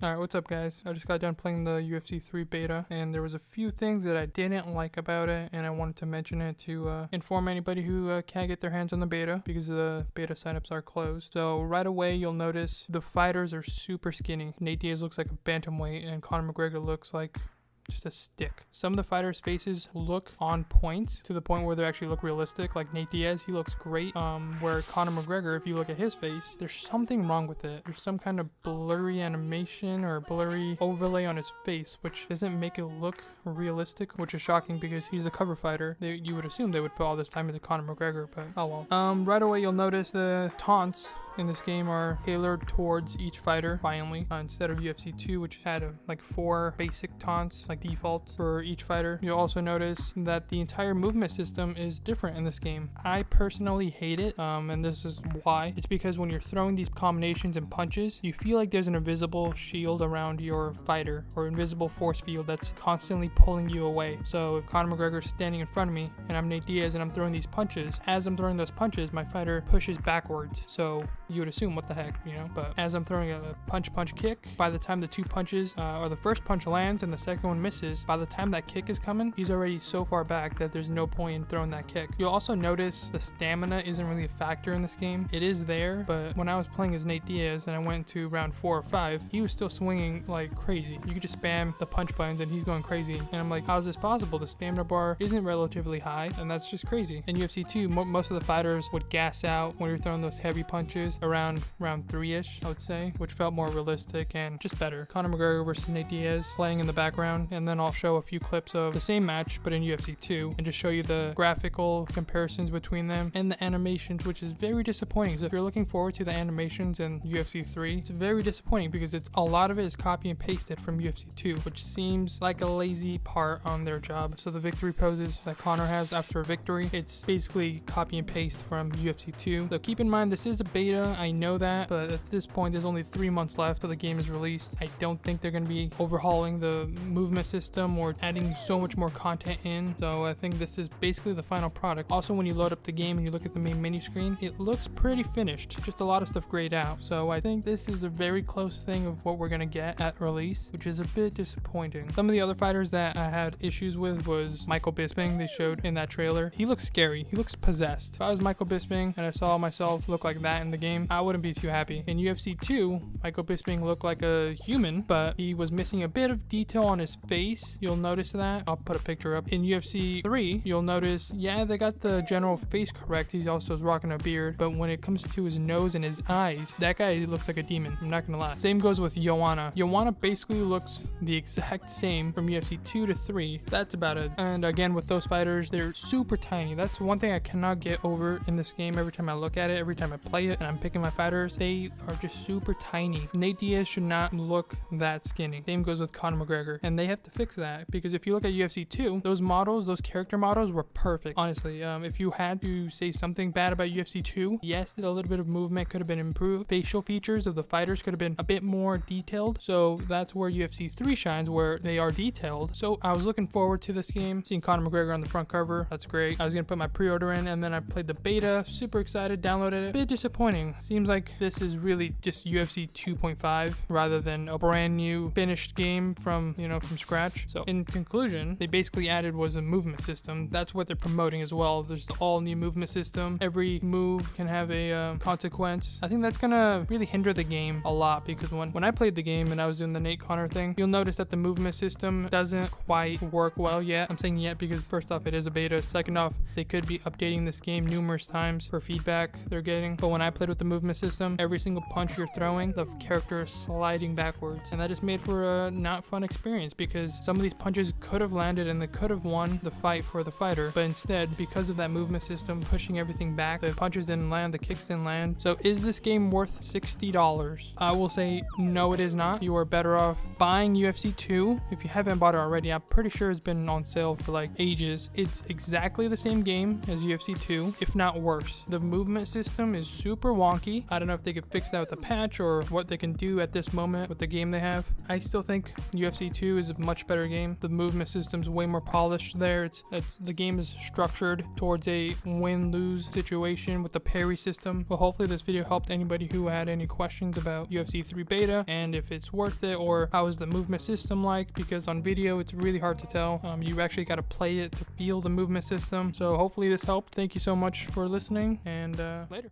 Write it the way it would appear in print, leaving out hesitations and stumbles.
Alright, what's up guys? I just got done playing the UFC 3 beta, and there was a few things that I didn't like about it, and I wanted to mention it to inform anybody who can't get their hands on the beta, because the beta signups are closed. So right away, you'll notice the fighters are super skinny. Nate Diaz looks like a bantamweight, and Conor McGregor looks like just a stick. Some of the fighters' faces look on point to the point where they actually look realistic. Like Nate Diaz, he looks great. Where Conor McGregor, if you look at his face, there's something wrong with it. There's some kind of blurry animation or blurry overlay on his face, which doesn't make it look realistic, which is shocking because he's a cover fighter. You would assume they would put all this time into Conor McGregor, but oh well. Right away, you'll notice the taunts in this game are tailored towards each fighter finally, instead of UFC 2, which had like 4 basic taunts like default for each fighter. You'll also notice that the entire movement system is different in this game. I personally hate it, and this is why. It's because when you're throwing these combinations and punches, you feel like there's an invisible shield around your fighter, or invisible force field that's constantly pulling you away. So if Conor McGregor's standing in front of me and I'm Nate Diaz and I'm throwing these punches, as I'm throwing those punches, my fighter pushes backwards. So you would assume, what the heck, you know? But as I'm throwing a punch kick, by the time the 2 punches, or the first punch lands and the second one misses, by the time that kick is coming, he's already so far back that there's no point in throwing that kick. You'll also notice the stamina isn't really a factor in this game. It is there, but when I was playing as Nate Diaz and I went to round 4 or 5, he was still swinging like crazy. You could just spam the punch buttons and he's going crazy. And I'm like, how is this possible? The stamina bar isn't relatively high, and that's just crazy. In UFC 2, most of the fighters would gas out when you're throwing those heavy punches around round 3-ish, I would say, which felt more realistic and just better. Conor McGregor versus Nate Diaz playing in the background, and then I'll show a few clips of the same match but in UFC 2 and just show you the graphical comparisons between them and the animations, which is very disappointing. So if you're looking forward to the animations in UFC 3, it's very disappointing because a lot of it is copy and pasted from UFC 2, which seems like a lazy part on their job. So the victory poses that Conor has after a victory, it's basically copy and paste from UFC 2. So keep in mind, this is a beta, I know that, but at this point there's only 3 months left till the game is released. I don't think they're going to be overhauling the movement system or adding so much more content in, so I think this is basically the final product. Also, when you load up the game and you look at the main menu screen, it looks pretty finished, just a lot of stuff grayed out. So I think this is a very close thing of what we're going to get at release, which is a bit disappointing. Some of the other fighters that I had issues with was Michael Bisping. They showed in that trailer, he looks scary, he looks possessed. If I was Michael Bisping and I saw myself look like that in the game, I wouldn't be too happy. In UFC 2, Michael Bisping looked like a human, but he was missing a bit of detail on his face. You'll notice that. I'll put a picture up. In UFC 3, you'll notice, yeah, they got the general face correct. He also is rocking a beard, but when it comes to his nose and his eyes, that guy looks like a demon. I'm not gonna lie. Same goes with Joanna. Joanna basically looks the exact same from UFC 2 to 3. That's about it. And again, with those fighters, they're super tiny. That's one thing I cannot get over in this game. Every time I look at it, every time I play it, and I'm picking my fighters, they are just super tiny. Nate Diaz should not look that skinny. Same goes with Conor McGregor, and they have to fix that, because if you look at UFC 2, those models, those character models were perfect. Honestly, if you had to say something bad about UFC 2, yes, a little bit of movement could have been improved. Facial features of the fighters could have been a bit more detailed. So that's where UFC 3 shines, where they are detailed. So I was looking forward to this game, seeing Conor McGregor on the front cover. That's great. I was gonna put my pre-order in, and then I played the beta. Super excited, downloaded it. Bit disappointing. Seems like this is really just UFC 2.5 rather than a brand new finished game from scratch. So in conclusion, they basically added was a movement system. That's what they're promoting as well. There's the all new movement system. Every move can have a consequence. I think that's gonna really hinder the game a lot, because when I played the game and I was doing the Nate Conor thing, you'll notice that the movement system doesn't quite work well yet. I'm saying yet because first off, it is a beta. Second off, they could be updating this game numerous times for feedback they're getting. But when I played with the movement system, every single punch you're throwing, the character is sliding backwards, and that just made for a not fun experience, because some of these punches could have landed and they could have won the fight for the fighter, but instead, because of that movement system pushing everything back, the punches didn't land, the kicks didn't land. So is this game worth $60? I will say no, it is not. You are better off buying UFC 2 if you haven't bought it already. I'm pretty sure it's been on sale for like ages. It's exactly the same game as UFC 2, if not worse. The movement system is super wonky wonky. I don't know if they could fix that with the patch or what they can do at this moment with the game they have. I still think UFC 2 is a much better game. The movement system's way more polished there. The game is structured towards a win-lose situation with the parry system. But hopefully this video helped anybody who had any questions about UFC 3 beta and if it's worth it or how is the movement system like, because on video it's really hard to tell. You actually got to play it to feel the movement system. So hopefully this helped. Thank you so much for listening, and later.